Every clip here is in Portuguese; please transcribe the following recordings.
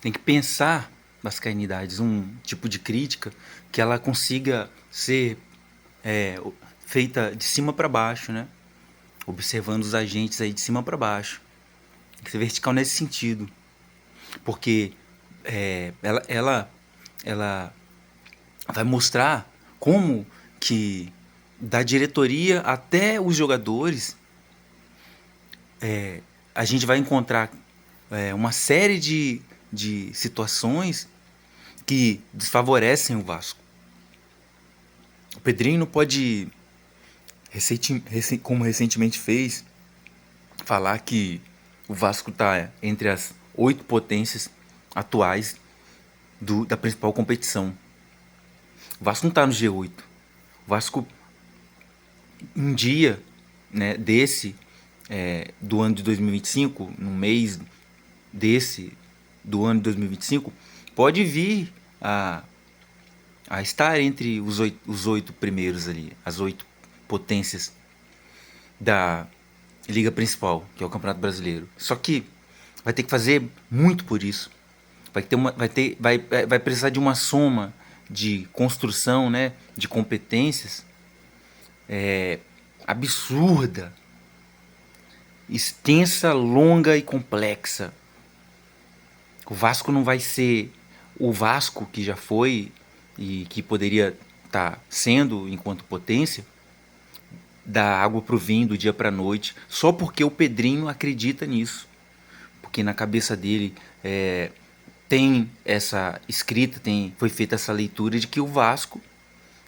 tem que pensar vascainidades, um tipo de crítica que ela consiga ser é, feita de cima para baixo, né? Observando os agentes aí de cima para baixo. Tem que ser vertical nesse sentido, porque ela vai mostrar como que da diretoria até os jogadores a gente vai encontrar uma série de situações que desfavorecem o Vasco. O Pedrinho não pode, como recentemente fez, falar que o Vasco está entre as 8 potências atuais da principal competição. O Vasco não está no G8. O Vasco, um dia, né, desse, do ano de 2025, no mês desse do ano de 2025, pode vir a estar entre os oito primeiros ali, as 8 potências da liga principal, que é o Campeonato Brasileiro. Só que vai ter que fazer muito por isso. Vai precisar de uma soma de construção, né, de competências absurda, extensa, longa e complexa. O Vasco não vai ser o Vasco que já foi e que poderia estar sendo enquanto potência, da água pro vinho do dia pra noite, só porque o Pedrinho acredita nisso. Porque na cabeça dele tem essa escrita, foi feita essa leitura de que o Vasco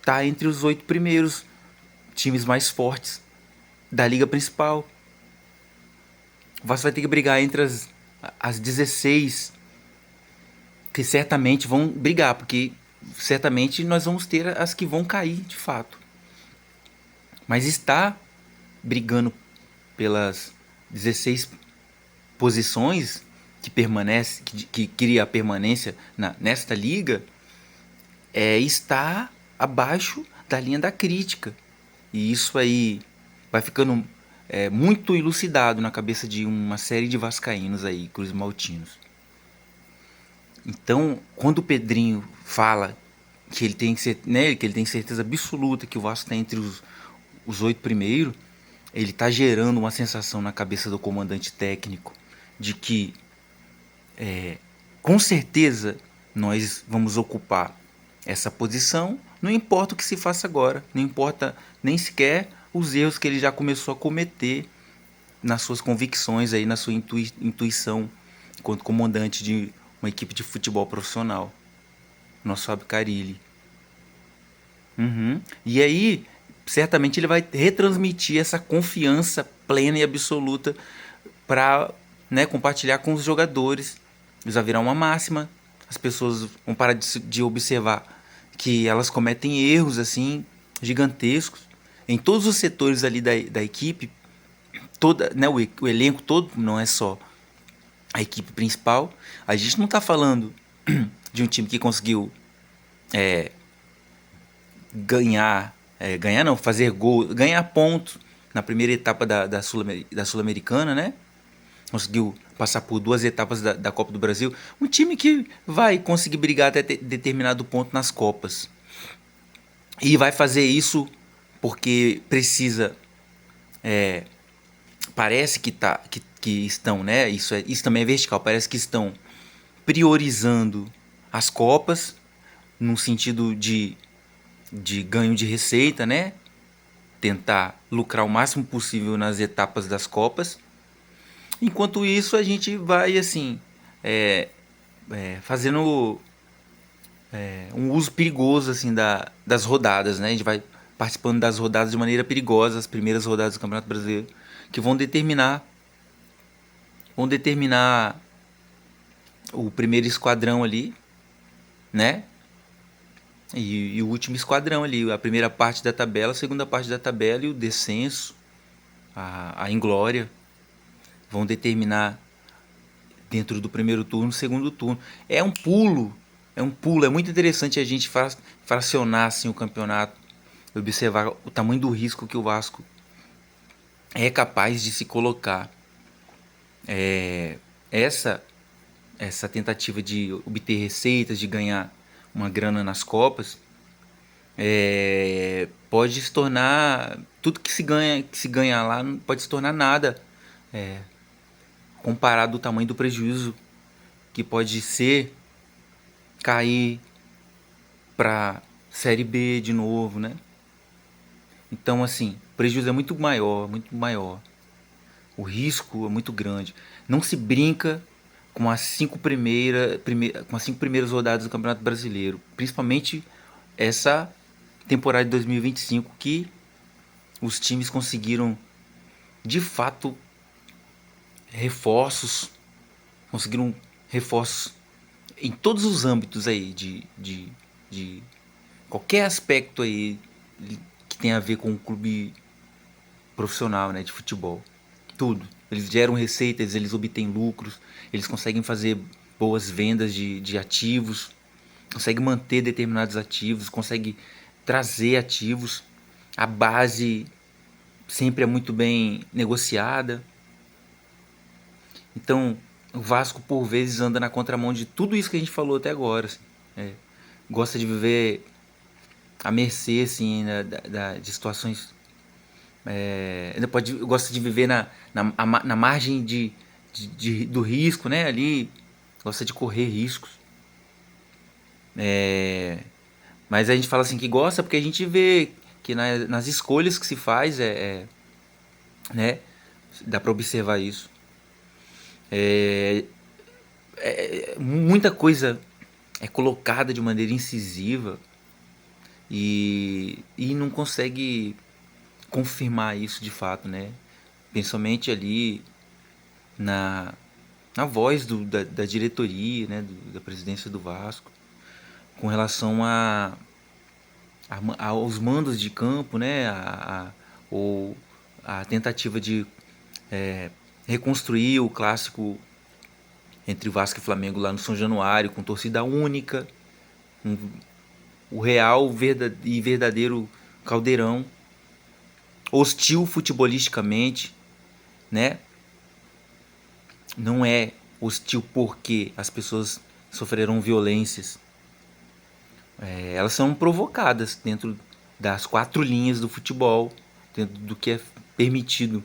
está entre os 8 primeiros times mais fortes da liga principal. O Vasco vai ter que brigar entre as 16, que certamente vão brigar, porque certamente nós vamos ter as que vão cair de fato. Mas está brigando pelas 16 posições que cria a permanência nesta liga, está abaixo da linha da crítica. E isso aí vai ficando muito elucidado na cabeça de uma série de vascaínos aí, Cruz Maltinos. Então, quando o Pedrinho fala que ele tem, né, que ele tem certeza absoluta que o Vasco está entre os 8 primeiros, ele está gerando uma sensação na cabeça do comandante técnico de que com certeza nós vamos ocupar essa posição, não importa o que se faça agora, não importa nem sequer os erros que ele já começou a cometer nas suas convicções aí, na sua intuição enquanto comandante de uma equipe de futebol profissional, nosso Fábio Carilli. E aí, certamente ele vai retransmitir essa confiança plena e absoluta para, né, compartilhar com os jogadores. Isso vai virar uma máxima. As pessoas vão parar de observar que elas cometem erros assim gigantescos em todos os setores ali da equipe. Toda, né, o elenco todo, não é só a equipe principal. A gente não está falando de um time que conseguiu ganhar não, fazer gol, ganhar pontos na primeira etapa da Sul-Americana, né? Conseguiu passar por 2 etapas da Copa do Brasil. Um time que vai conseguir brigar até determinado ponto nas Copas. E vai fazer isso porque precisa. Parece que estão, né? Isso também é vertical. Parece que estão priorizando as Copas no sentido de ganho de receita, né? Tentar lucrar o máximo possível nas etapas das Copas. Enquanto isso, a gente vai assim fazendo um uso perigoso assim das rodadas, né? A gente vai participando das rodadas de maneira perigosa, as primeiras rodadas do Campeonato Brasileiro, que vão determinar o primeiro esquadrão ali, né? E o último esquadrão ali, a primeira parte da tabela, a segunda parte da tabela e o descenso, a inglória, vão determinar dentro do primeiro turno, segundo turno. É muito interessante a gente fracionar assim, o campeonato, observar o tamanho do risco que o Vasco é capaz de se colocar. Essa essa tentativa de obter receitas, de ganhar uma grana nas Copas, pode se tornar tudo que se ganha lá pode se tornar nada comparado ao tamanho do prejuízo que pode ser cair para Série B de novo, né? Então, assim, o prejuízo é muito maior, muito maior. O risco é muito grande. Não se brinca com com as 5 primeiras rodadas do Campeonato Brasileiro, principalmente essa temporada de 2025, que os times conseguiram de fato reforços, conseguiram reforços em todos os âmbitos aí de qualquer aspecto aí que tem a ver com o clube profissional, né, de futebol. Tudo. Eles geram receitas, eles obtêm lucros, eles conseguem fazer boas vendas de ativos, conseguem manter determinados ativos, conseguem trazer ativos. A base sempre é muito bem negociada. Então, o Vasco por vezes anda na contramão de tudo isso que a gente falou até agora. Assim. Gosta de viver à mercê assim, de situações. Gosta de viver na margem do risco, né? Ali gosta de correr riscos. Mas a gente fala assim que gosta porque a gente vê que nas escolhas que se faz né? Dá para observar isso. Muita coisa é colocada de maneira incisiva e não consegue confirmar isso de fato, né? Principalmente ali na, na voz da diretoria, né? Da presidência do Vasco, com relação aos mandos de campo, né? Ou a tentativa de reconstruir o clássico entre Vasco e Flamengo lá no São Januário, com torcida única, o real e verdadeiro caldeirão, hostil futebolisticamente, né? Não é hostil porque as pessoas sofreram violências. Elas são provocadas dentro das 4 linhas do futebol, dentro do que é permitido,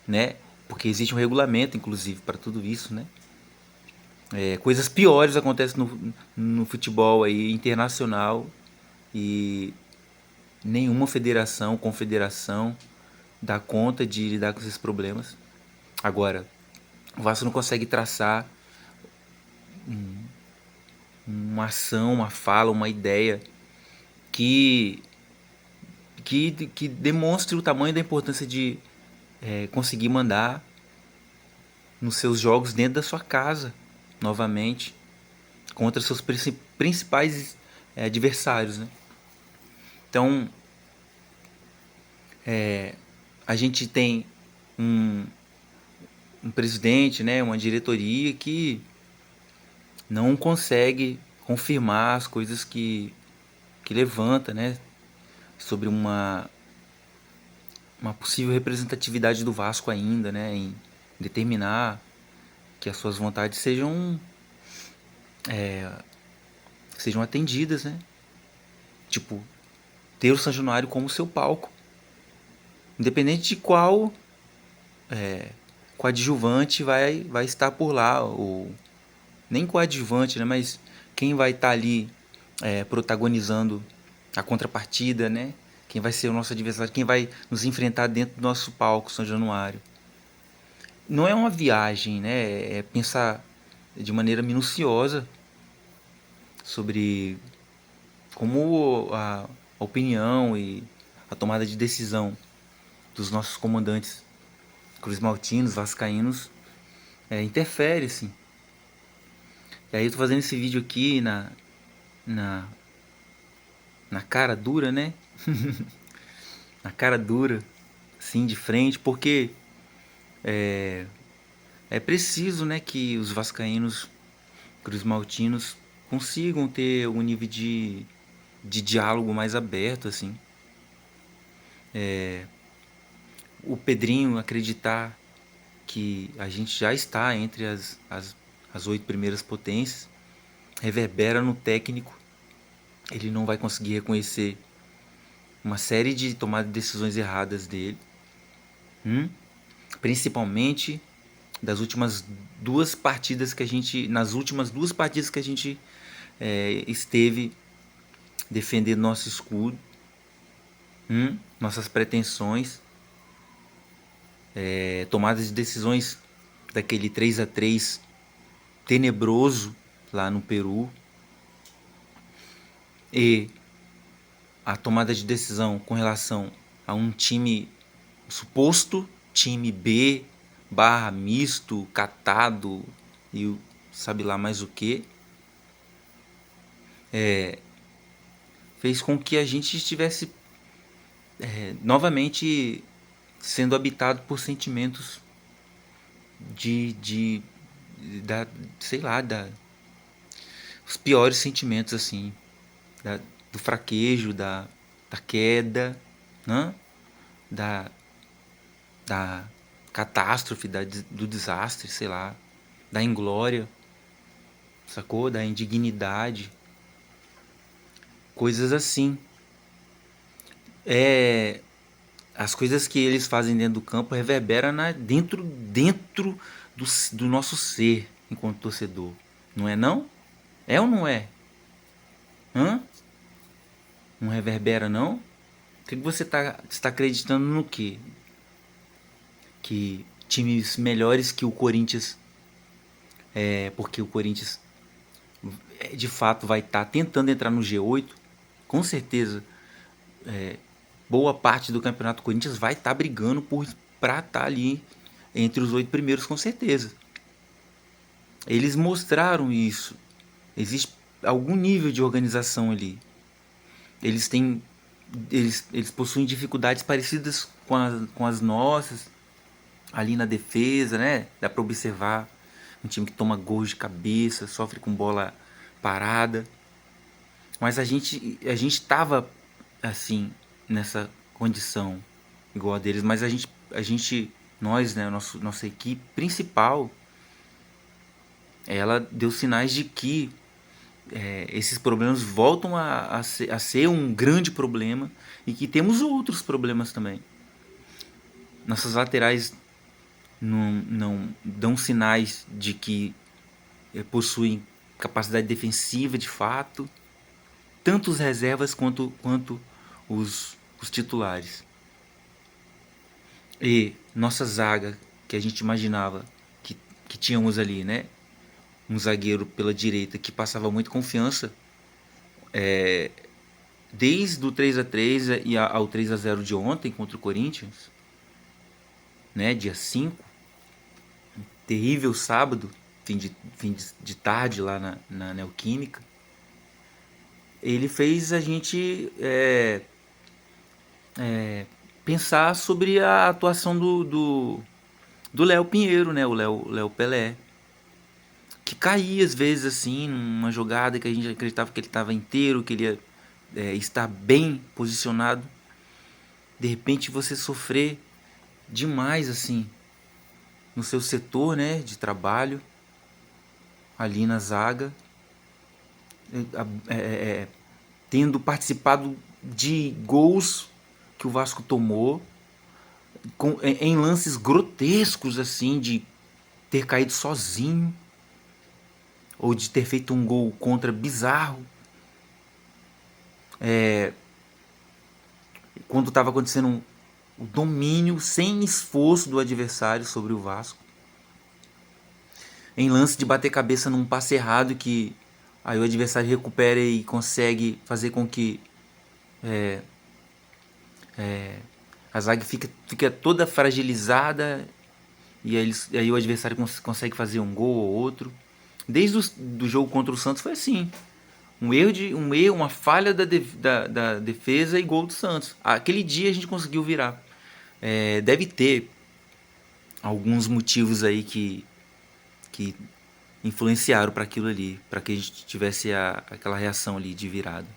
né? Porque existe um regulamento, inclusive, para tudo isso, né? Coisas piores acontecem no futebol aí internacional e nenhuma federação, confederação dá conta de lidar com esses problemas. Agora, o Vasco não consegue traçar uma ação, uma fala, uma ideia que que demonstre o tamanho da importância de conseguir mandar nos seus jogos dentro da sua casa, novamente, contra seus principais adversários, né? Então, a gente tem um, um presidente, né, uma diretoria que não consegue confirmar as coisas que levanta, né, sobre uma possível representatividade do Vasco ainda, né, em determinar que as suas vontades sejam atendidas, né? Tipo, ter o São Januário como seu palco, independente de qual coadjuvante vai estar por lá, ou nem coadjuvante, né? Mas quem vai estar ali protagonizando a contrapartida, né? Quem vai ser o nosso adversário, quem vai nos enfrentar dentro do nosso palco, São Januário. Não é uma viagem, né? É pensar de maneira minuciosa sobre como a opinião e a tomada de decisão dos nossos comandantes Cruz Maltinos, vascaínos, interfere, assim. E aí eu tô fazendo esse vídeo aqui na, na cara dura, né? Na cara dura, assim, de frente, porque é preciso, né, que os vascaínos, Cruz Maltinos, consigam ter um nível de diálogo mais aberto, assim. O Pedrinho acreditar que a gente já está entre as as 8 primeiras potências, reverbera no técnico. Ele não vai conseguir reconhecer uma série de tomadas de decisões erradas dele, principalmente das últimas duas partidas que a gente, nas últimas duas partidas que a gente esteve defendendo nosso escudo, nossas pretensões, tomadas de decisões daquele 3-3 tenebroso lá no Peru, e a tomada de decisão com relação a um time, suposto time B / misto, catado e sabe lá mais o que, fez com que a gente estivesse novamente sendo habitado por sentimentos sei lá, os piores sentimentos, assim, do fraquejo, da queda, né? da catástrofe, do desastre, sei lá, da inglória, sacou? Da indignidade, coisas assim. As coisas que eles fazem dentro do campo reverberam dentro do nosso ser enquanto torcedor. Não é não? É ou não é? Hã? Não reverbera não? O que você está acreditando no quê? Que times melhores que o Corinthians, porque o Corinthians de fato vai estar tentando entrar no G8, com certeza boa parte do campeonato Corinthians vai estar brigando para estar ali entre os 8 primeiros, com certeza. Eles mostraram isso. Existe algum nível de organização ali. Eles possuem dificuldades parecidas com as nossas ali na defesa, né? Dá para observar um time que toma gols de cabeça, sofre com bola parada. Mas a gente estava assim nessa condição igual a deles, mas nós, né, nossa equipe principal, ela deu sinais de que esses problemas voltam a ser um grande problema e que temos outros problemas também. Nossas laterais não dão sinais de que possuem capacidade defensiva de fato, tanto os reservas quanto os titulares. E nossa zaga, que a gente imaginava que tínhamos ali, né? Um zagueiro pela direita que passava muito confiança, desde o 3-3 e ao 3-0 de ontem contra o Corinthians, né? Dia 5, terrível sábado, fim de tarde lá na Neoquímica. Ele fez a gente pensar sobre a atuação do Léo Pinheiro, né? O Léo Pelé, que caía às vezes assim, numa jogada que a gente acreditava que ele estava inteiro, que ele ia estar bem posicionado. De repente você sofrer demais assim no seu setor, né, de trabalho, ali na zaga, tendo participado de gols que o Vasco tomou, em lances grotescos assim, de ter caído sozinho, ou de ter feito um gol contra bizarro, quando estava acontecendo o domínio sem esforço do adversário sobre o Vasco, em lance de bater cabeça num passe errado que aí o adversário recupera e consegue fazer com que a zaga fica toda fragilizada, e aí o adversário consegue fazer um gol ou outro. Desde do jogo contra o Santos foi assim. Uma falha da defesa e gol do Santos. Aquele dia a gente conseguiu virar. Deve ter alguns motivos aí que influenciaram para aquilo ali, para que a gente tivesse aquela reação ali de virada.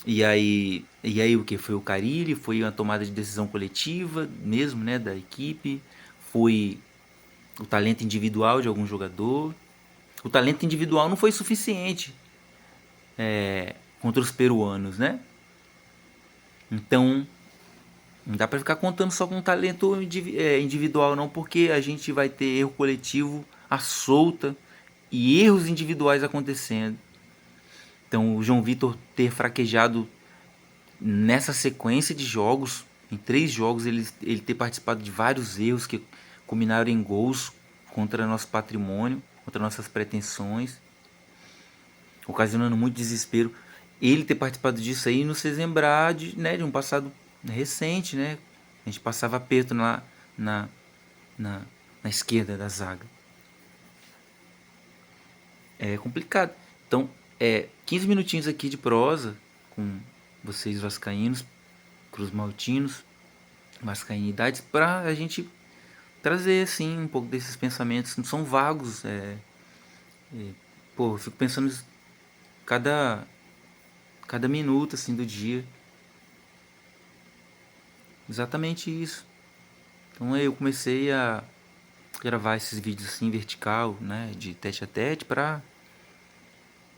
E aí o que? Foi o Carille, foi uma tomada de decisão coletiva mesmo, né, da equipe, foi o talento individual de algum jogador. O talento individual não foi suficiente contra os peruanos, né? Então, não dá pra ficar contando só com talento individual não, porque a gente vai ter erro coletivo à solta e erros individuais acontecendo. Então, o João Vitor ter fraquejado nessa sequência de jogos, em 3 jogos, ele ter participado de vários erros que culminaram em gols contra nosso patrimônio, contra nossas pretensões, ocasionando muito desespero. Ele ter participado disso aí nos fez lembrar de um passado recente, né? A gente passava aperto na, na, na esquerda da zaga. É complicado. Então, 15 minutinhos aqui de prosa com vocês vascaínos, cruzmaltinos, vascainidades, para a gente trazer assim um pouco desses pensamentos. Não são vagos. Pô, eu fico pensando cada cada minuto assim do dia. Exatamente isso. Então aí eu comecei a gravar esses vídeos assim vertical, né, de tete a tete, para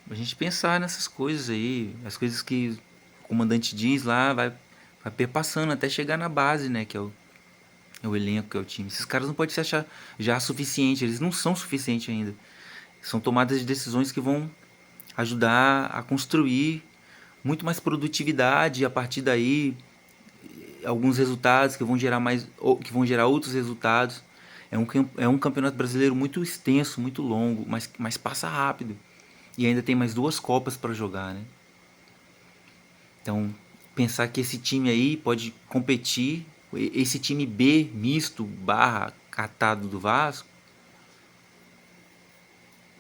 a gente pensar nessas coisas aí, as coisas que o comandante diz lá, vai perpassando até chegar na base, né, que é o elenco, que é o time. Esses caras não podem se achar já suficiente, eles não são suficientes ainda. São tomadas de decisões que vão ajudar a construir muito mais produtividade e a partir daí alguns resultados que vão gerar que vão gerar outros resultados. É um campeonato brasileiro muito extenso, muito longo, mas passa rápido. E ainda tem mais 2 Copas para jogar, né? Então, pensar que esse time aí pode competir, esse time B misto barra catado do Vasco,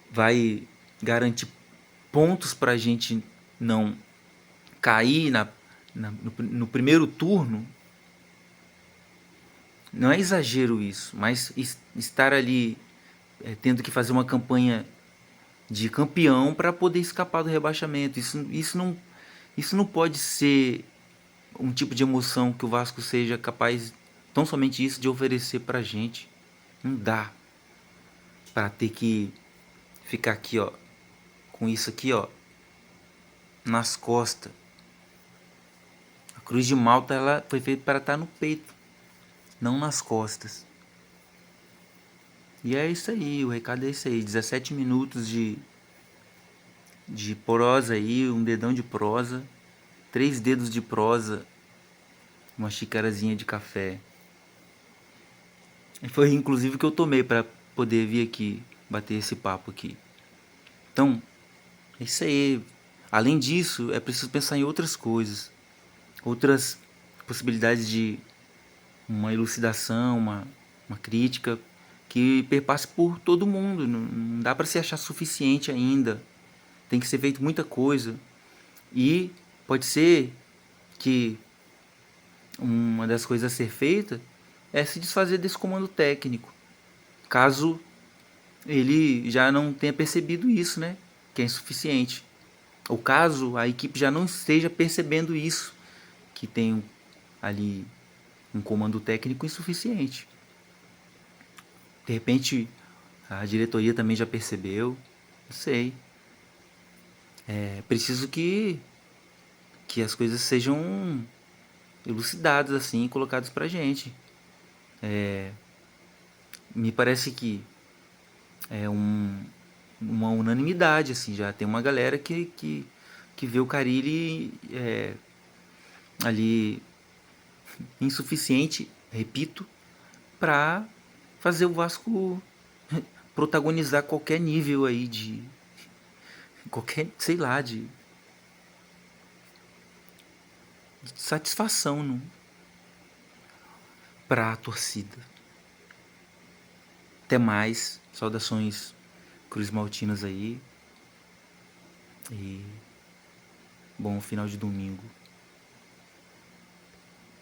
vai garantir pontos para a gente não cair no primeiro turno. Não é exagero isso, mas estar ali tendo que fazer uma campanha de campeão para poder escapar do rebaixamento. Isso não pode ser um tipo de emoção que o Vasco seja capaz, tão somente isso, de oferecer pra gente. Não dá para ter que ficar aqui, ó, com isso aqui, ó, nas costas. A cruz de Malta ela foi feita para estar no peito, não nas costas. E é isso aí, o recado é isso aí. 17 minutos de prosa aí, um dedão de prosa, 3 dedos de prosa, uma xicarazinha de café. E foi inclusive o que eu tomei para poder vir aqui bater esse papo aqui. Então, é isso aí. Além disso, é preciso pensar em outras coisas, outras possibilidades de uma elucidação, uma crítica que perpasse por todo mundo. Não dá para se achar suficiente ainda. Tem que ser feito muita coisa. E pode ser que uma das coisas a ser feita é se desfazer desse comando técnico, caso ele já não tenha percebido isso, né? Que é insuficiente. Ou caso a equipe já não esteja percebendo isso, que tem ali um comando técnico insuficiente. De repente a diretoria também já percebeu, não sei. É preciso que as coisas sejam elucidadas assim, colocadas pra gente. Me parece que é uma unanimidade, assim, já tem uma galera que vê o Carille ali insuficiente, repito, para fazer o Vasco protagonizar qualquer nível aí de qualquer, sei lá, de satisfação para a torcida. Até mais, saudações Cruz Maltinas aí e bom final de domingo.